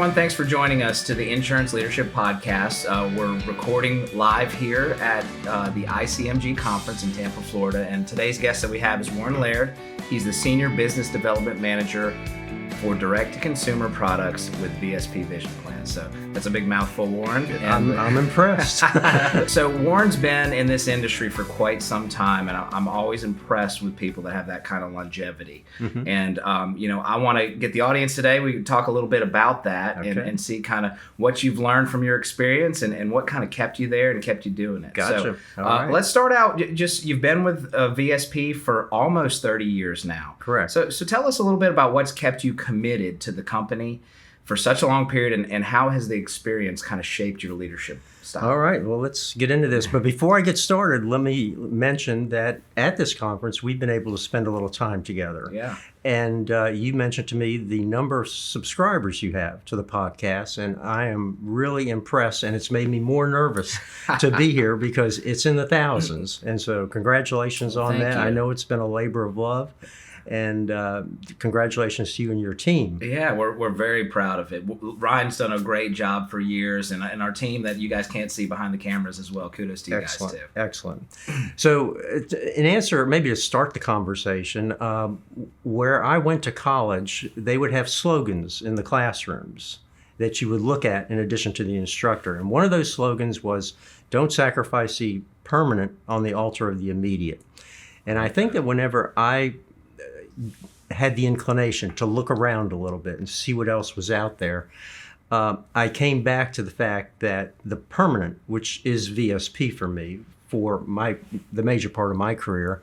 everyone. Thanks for joining us to the Insurance Leadership Podcast. We're recording live here at the ICMG conference in Tampa, Florida. And today's guest that we have is Warren Laird. He's the Senior Business Development Manager for direct-to-consumer products with VSP Vision Care. So that's a big mouthful, Warren. And I'm impressed. So Warren's been in this industry for quite some time, and I'm always impressed with people that have that kind of longevity. Mm-hmm. And, I want to get the audience today. We can talk a little bit about that and see kind of what you've learned from your experience and what kind of kept you there and kept you doing it. Gotcha. So let's start out. You've been with VSP for almost 30 years now. Correct. So tell us a little bit about what's kept you committed to the company for such a long period, and how has the experience kind of shaped your leadership style? All right, well, let's get into this. But before I get started, let me mention that at this conference, we've been able to spend a little time together. Yeah. And you mentioned to me the number of subscribers you have to the podcast, and I am really impressed, and it's made me more nervous to be here because it's in the thousands. And so congratulations on that. You. I know it's been a labor of love. And congratulations to you and your team. Yeah, we're very proud of it. Ryan's done a great job for years, and our team that you guys can't see behind the cameras as well. Kudos to you guys, too. Excellent. So in answer, maybe to start the conversation, where I went to college, they would have slogans in the classrooms that you would look at in addition to the instructor. And one of those slogans was, "Don't sacrifice the permanent on the altar of the immediate." And I think that whenever I had the inclination to look around a little bit and see what else was out there, I came back to the fact that the permanent, which is VSP for me, for the major part of my career,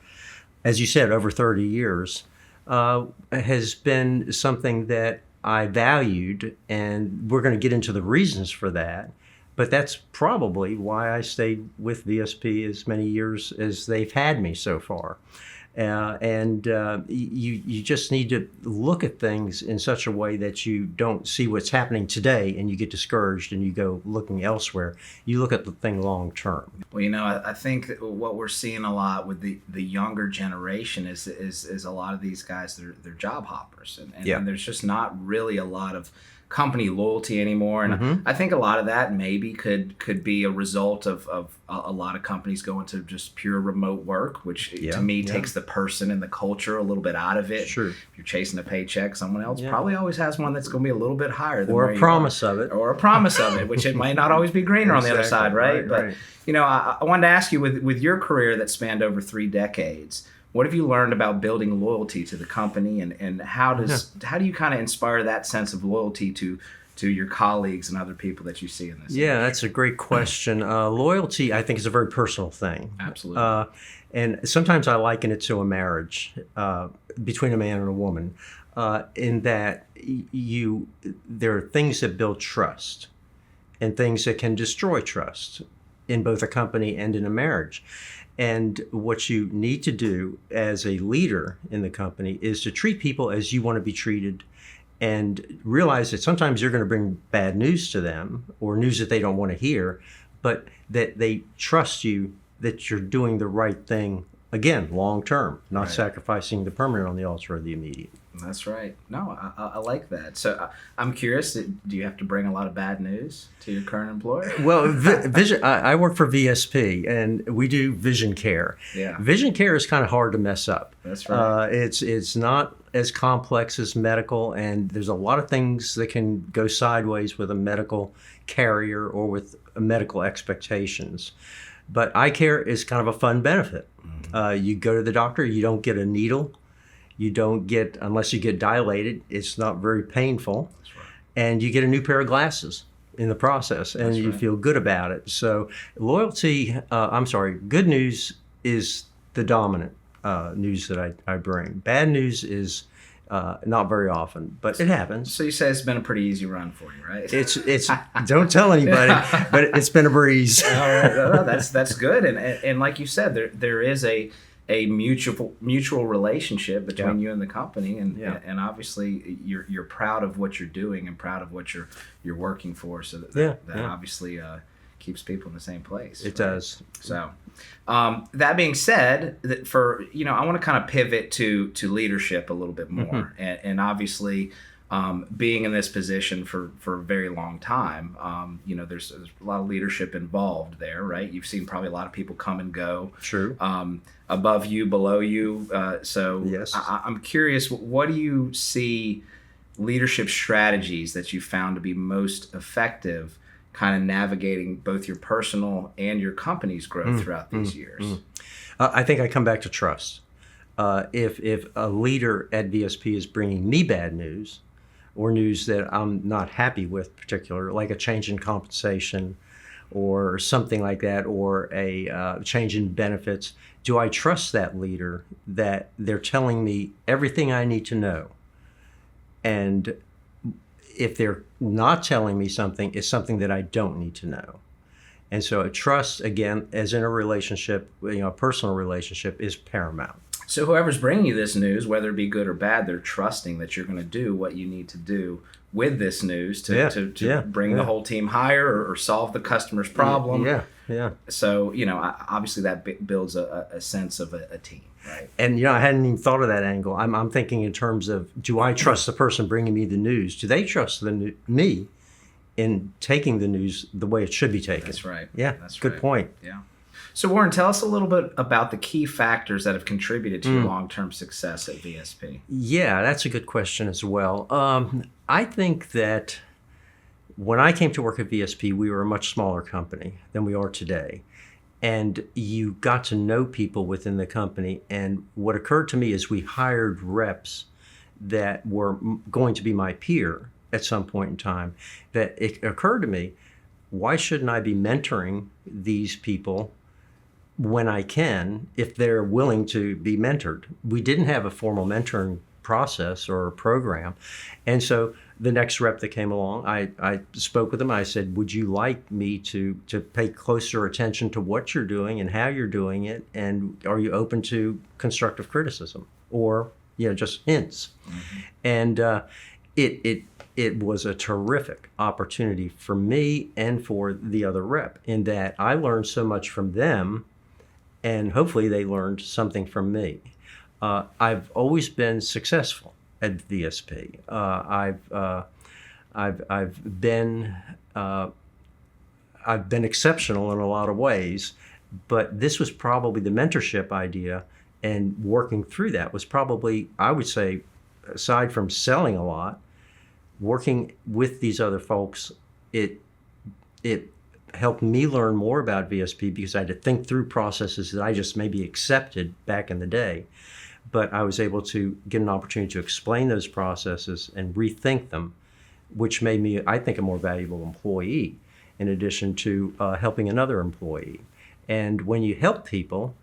as you said, over 30 years, has been something that I valued, and we're going to get into the reasons for that. But that's probably why I stayed with VSP as many years as they've had me so far. You just need to look at things in such a way that you don't see what's happening today and you get discouraged and you go looking elsewhere. You look at the thing long term. Well, I think what we're seeing a lot with the younger generation is a lot of these guys, they're job hoppers, and there's just not really a lot of company loyalty anymore. And I think a lot of that maybe could be a result of a lot of companies going to just pure remote work, which to me takes the person and the culture a little bit out of it. Sure. If you're chasing a paycheck, someone else probably always has one that's going to be a little bit higher than or a promise of it, which it might not always be greener on the other side, right? But I wanted to ask you, with your career that spanned over 3 decades, what have you learned about building loyalty to the company, and how do you kind of inspire that sense of loyalty to your colleagues and other people that you see in this industry? That's a great question. Loyalty, I think, is a very personal thing. Absolutely. And sometimes I liken it to a marriage between a man and a woman, in that there are things that build trust and things that can destroy trust in both a company and in a marriage. And what you need to do as a leader in the company is to treat people as you want to be treated, and realize that sometimes you're going to bring bad news to them or news that they don't want to hear, but that they trust you that you're doing the right thing, again, long term, not sacrificing the permanent on the altar of the immediate. That's right. No, I like that. So I'm curious, do you have to bring a lot of bad news to your current employer? Well, I work for VSP, and we do vision care. Yeah. Vision care is kind of hard to mess up. That's right. It's not as complex as medical, and there's a lot of things that can go sideways with a medical carrier or with medical expectations. But eye care is kind of a fun benefit. You go to the doctor, you don't get a needle. You don't get, unless you get dilated, it's not very painful. That's right. And you get a new pair of glasses in the process, and you feel good about it. So good news is the dominant news that I bring. Bad news is not very often, but it happens. So you say it's been a pretty easy run for you, right? It's don't tell anybody, but it's been a breeze. All right, no, that's good. And like you said, there is a mutual relationship between you and the company, and obviously you're proud of what you're doing and proud of what you're working for. So that obviously keeps people in the same place. It does. So that being said, I want to kind of pivot to leadership a little bit more, and obviously being in this position for a very long time, there's a lot of leadership involved there, right? You've seen probably a lot of people come and go. True. Above you, below you. So yes. I'm curious, what do you see leadership strategies that you found to be most effective kind of navigating both your personal and your company's growth throughout these years? I think I come back to trust. If a leader at VSP is bringing me bad news or news that I'm not happy with, particular, like a change in compensation or something like that, or a change in benefits, do I trust that leader that they're telling me everything I need to know? And if they're not telling me something, it's something that I don't need to know. And so trust, again, as in a relationship, a personal relationship, is paramount. So whoever's bringing you this news, whether it be good or bad, they're trusting that you're going to do what you need to do with this news to bring the whole team higher or solve the customer's problem. Yeah. So, obviously that builds a sense of a team, right? And, I hadn't even thought of that angle. I'm thinking in terms of, do I trust the person bringing me the news? Do they trust me in taking the news the way it should be taken? That's right. Yeah, that's good right. point. Yeah. So Warren, tell us a little bit about the key factors that have contributed to your long-term success at VSP. Yeah, that's a good question as well. I think that when I came to work at VSP, we were a much smaller company than we are today. And you got to know people within the company. And what occurred to me is we hired reps that were going to be my peer at some point in time. That it occurred to me, why shouldn't I be mentoring these people when I can, if they're willing to be mentored? We didn't have a formal mentoring process or program. And so the next rep that came along, I spoke with them. I said, would you like me to pay closer attention to what you're doing and how you're doing it? And are you open to constructive criticism or, just hints? Mm-hmm. And it was a terrific opportunity for me and for the other rep, in that I learned so much from them, and hopefully they learned something from me. I've always been successful at VSP. I've been exceptional in a lot of ways, but this was probably the mentorship idea, and working through that was probably, I would say, aside from selling a lot, working with these other folks, it helped me learn more about VSP, because I had to think through processes that I just maybe accepted back in the day. But I was able to get an opportunity to explain those processes and rethink them, which made me, I think, a more valuable employee, in addition to helping another employee. And when you help people,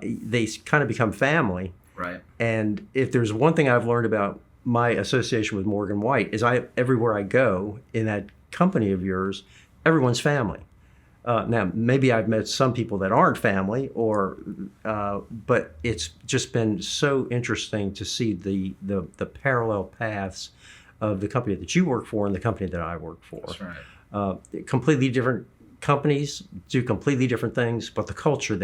they kind of become family. Right. And if there's one thing I've learned about my association with Morgan White, is everywhere I go in that company of yours, everyone's family. Now, maybe I've met some people that aren't family, but it's just been so interesting to see the parallel paths of the company that you work for and the company that I work for. That's right. Completely different companies do completely different things, but the culture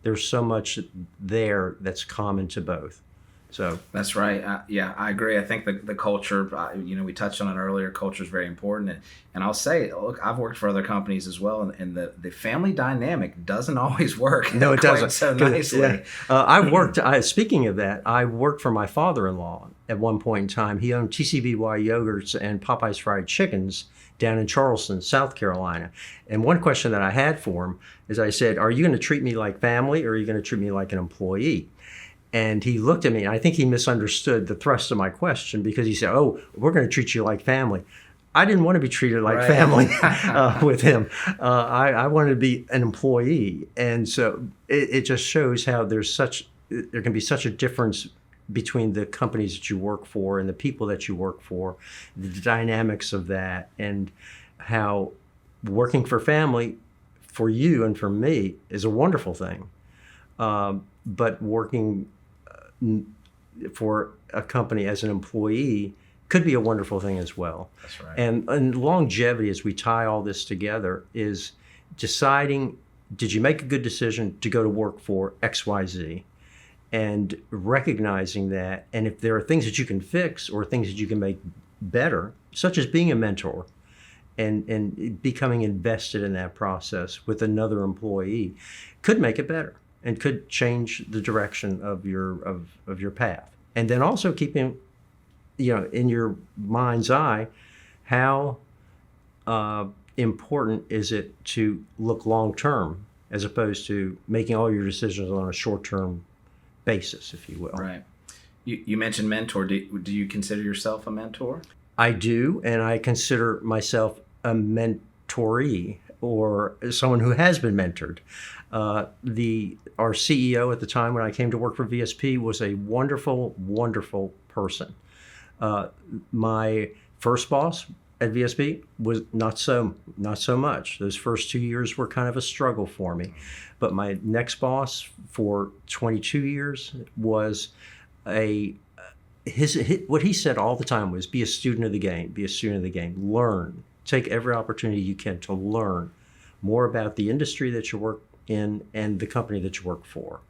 there's so much there that's common to both. So that's right. Yeah, I agree. I think the culture, we touched on it earlier. Culture is very important, and I'll say, look, I've worked for other companies as well, and the family dynamic doesn't always work. No, it doesn't. So nicely. Yeah. Speaking of that, I worked for my father-in-law at one point in time. He owned TCBY Yogurts and Popeye's Fried Chickens down in Charleston, South Carolina. And one question that I had for him is, I said, "Are you going to treat me like family, or are you going to treat me like an employee?" And he looked at me, and I think he misunderstood the thrust of my question, because he said, "Oh, we're going to treat you like family." I didn't want to be treated like family with him. I wanted to be an employee. And so it just shows how there can be such a difference between the companies that you work for and the people that you work for, the dynamics of that, and how working for family, for you and for me, is a wonderful thing. But working for a company as an employee could be a wonderful thing as well. That's right. And longevity, as we tie all this together, is deciding, did you make a good decision to go to work for XYZ? and recognizing that. And if there are things that you can fix or things that you can make better, such as being a mentor and becoming invested in that process with another employee, could make it better and could change the direction of your path. And then also keeping, in your mind's eye, how important is it to look long term as opposed to making all your decisions on a short term basis, if you will. Right. You mentioned mentor. Do you consider yourself a mentor? I do, and I consider myself a mentoree or someone who has been mentored. Our CEO at the time when I came to work for VSP was a wonderful, wonderful person. My first boss at VSP was not so much. Those first 2 years were kind of a struggle for me. But my next boss for 22 years was what he said all the time was, be a student of the game, be a student of the game, learn, take every opportunity you can to learn more about the industry that you work in and the company that you work for.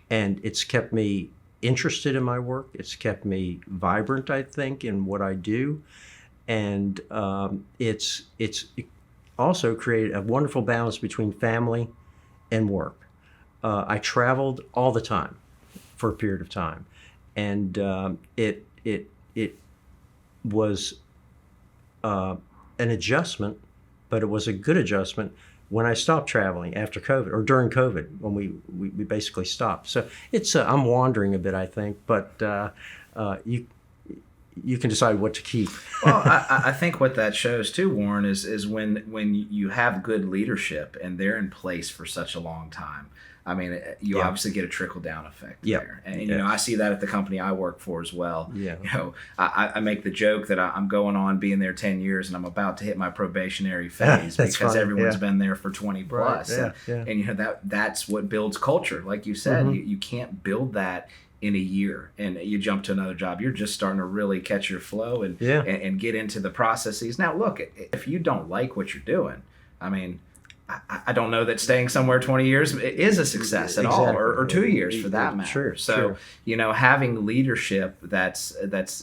And it's kept me interested in my work. It's kept me vibrant, I think, in what I do. And it's also created a wonderful balance between family and work. I traveled all the time for a period of time. And it was an adjustment, but it was a good adjustment when I stopped traveling after COVID or during COVID when we basically stopped. So it's I'm wandering a bit, I think, but you can decide what to keep. Well, I think what that shows too, Warren, is when you have good leadership and they're in place for such a long time. I mean, you obviously get a trickle-down effect there. And, I see that at the company I work for as well. Yeah. I make the joke that I'm going on being there 10 years and I'm about to hit my probationary phase because funny. Everyone's been there for 20 plus. Right. And that's what builds culture. Like you said, you can't build that in a year and you jump to another job. You're just starting to really catch your flow and get into the processes. Now, look, if you don't like what you're doing, I mean, I don't know that staying somewhere 20 years is a success at all, or 2 years for that matter. So, having leadership that's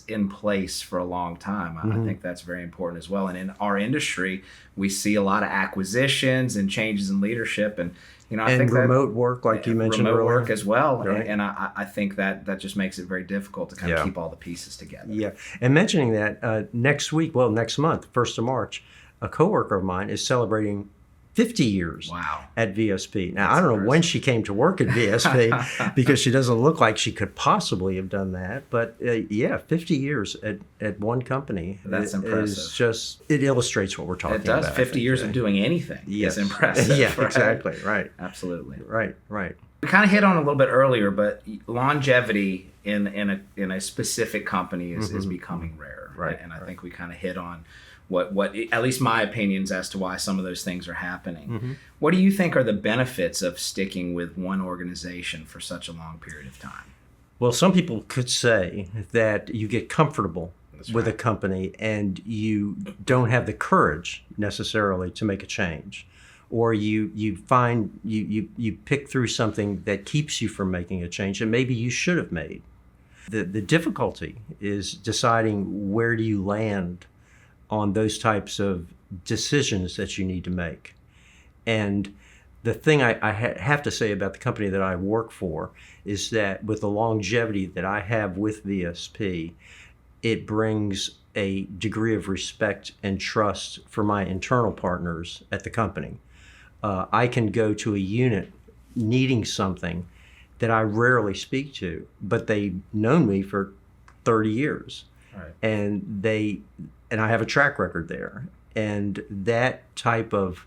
in place for a long time, I think that's very important as well. And in our industry, we see a lot of acquisitions and changes in leadership, and I think remote work, like you mentioned earlier, remote work as well. Right. And I think that just makes it very difficult to kind of keep all the pieces together. Yeah, and mentioning that next month, 1st of March, a coworker of mine is celebrating 50 years at VSP. Now, I don't know when she came to work at VSP because she doesn't look like she could possibly have done that. But 50 years at one company. That's impressive. It illustrates what we're talking about. It does. 50 years of doing anything is impressive. Yeah, right? Exactly. Right. Absolutely. Right. We kind of hit on it a little bit earlier, but longevity in a specific company is becoming rare. Right. And I think we kind of hit on what at least my opinions as to why some of those things are happening. What do you think are the benefits of sticking with one organization for such a long period of time? Well, some people could say that you get comfortable with a company and you don't have the courage necessarily to make a change, or you find you pick through something that keeps you from making a change that maybe you should have made. The difficulty is deciding where do you land on those types of decisions that you need to make. And the thing I have to say about the company that I work for is that with the longevity that I have with VSP, it brings a degree of respect and trust for my internal partners at the company. I can go to a unit needing something that I rarely speak to, but they've known me for 30 years. Right. And I have a track record there. And that type of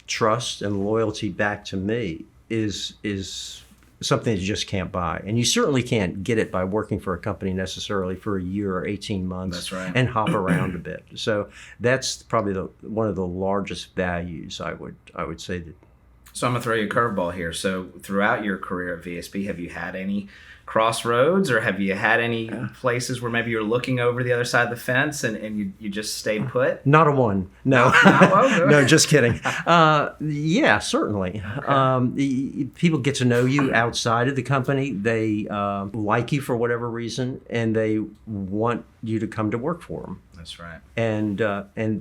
trust and loyalty back to me is something that you just can't buy. And you certainly can't get it by working for a company necessarily for a year or 18 months. That's right. And hop around a bit. So that's probably one of the largest values I would say that. So I'm going to throw you a curveball here. So throughout your career at VSP, have you had any crossroads, or have you had any places where maybe you're looking over the other side of the fence and you just stayed put? Not a one. No. No, just kidding. Yeah, certainly. Okay. People get to know you outside of the company. They like you for whatever reason, and they want you to come to work for them. That's right. And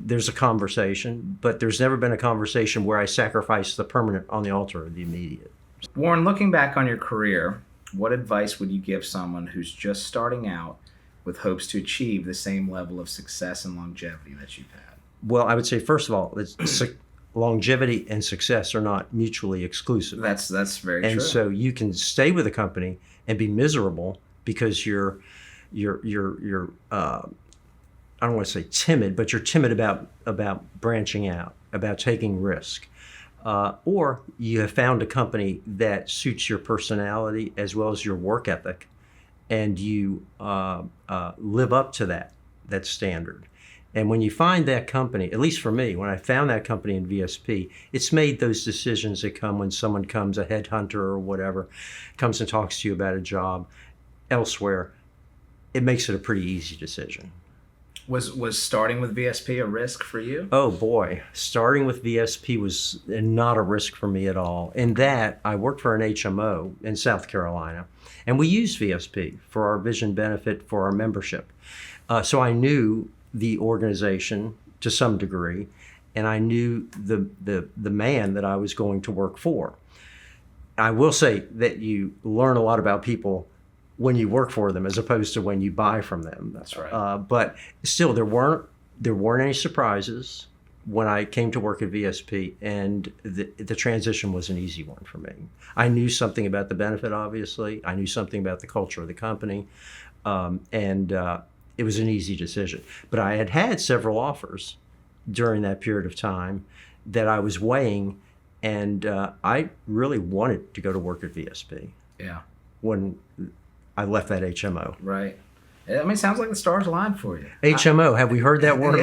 there's a conversation, but there's never been a conversation where I sacrifice the permanent on the altar of the immediate. Warren, looking back on your career, what advice would you give someone who's just starting out with hopes to achieve the same level of success and longevity that you've had? Well, I would say, first of all, longevity and success are not mutually exclusive. That's very true. And so you can stay with a company and be miserable because you're I don't want to say timid, but you're timid about branching out, about taking risk. Or you have found a company that suits your personality as well as your work ethic, and you live up to that standard. And when you find that company, at least for me, when I found that company in VSP, it's made those decisions that come when someone comes, a headhunter or whatever, comes and talks to you about a job elsewhere. It makes it a pretty easy decision. Was starting with VSP a risk for you? Oh boy, starting with VSP was not a risk for me at all. In that, I worked for an HMO in South Carolina, and we used VSP for our vision benefit for our membership. So I knew the organization to some degree, and I knew the man that I was going to work for. I will say that you learn a lot about people when you work for them as opposed to when you buy from them. That's right. But still, there weren't any surprises when I came to work at VSP, and the transition was an easy one for me. I knew something about the benefit, obviously. I knew something about the culture of the company, and it was an easy decision. But I had several offers during that period of time that I was weighing, and I really wanted to go to work at VSP. Yeah. When I left that HMO. Right. I mean, it sounds like the stars aligned for you. HMO, have we heard that word?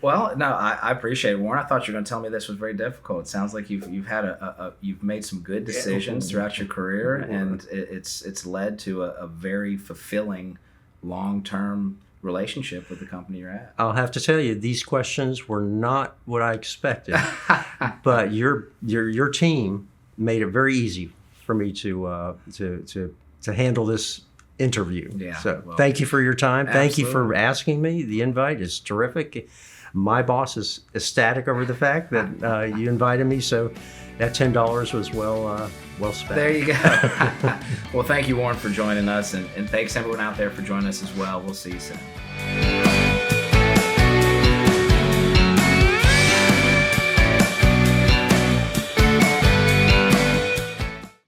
Well, no, I appreciate it, Warren. I thought you were going to tell me this was very difficult. It sounds like you've had you've made some good decisions throughout your career, and it's led to a very fulfilling, long-term relationship with the company you're at. I'll have to tell you, these questions were not what I expected, but your team made it very easy for me to handle this interview. Yeah, so well, thank you for your time. Absolutely. Thank you for asking me. The invite is terrific. My boss is ecstatic over the fact that you invited me. So that $10 was well spent. There you go. Well, thank you, Warren, for joining us, and thanks everyone out there for joining us as well. We'll see you soon.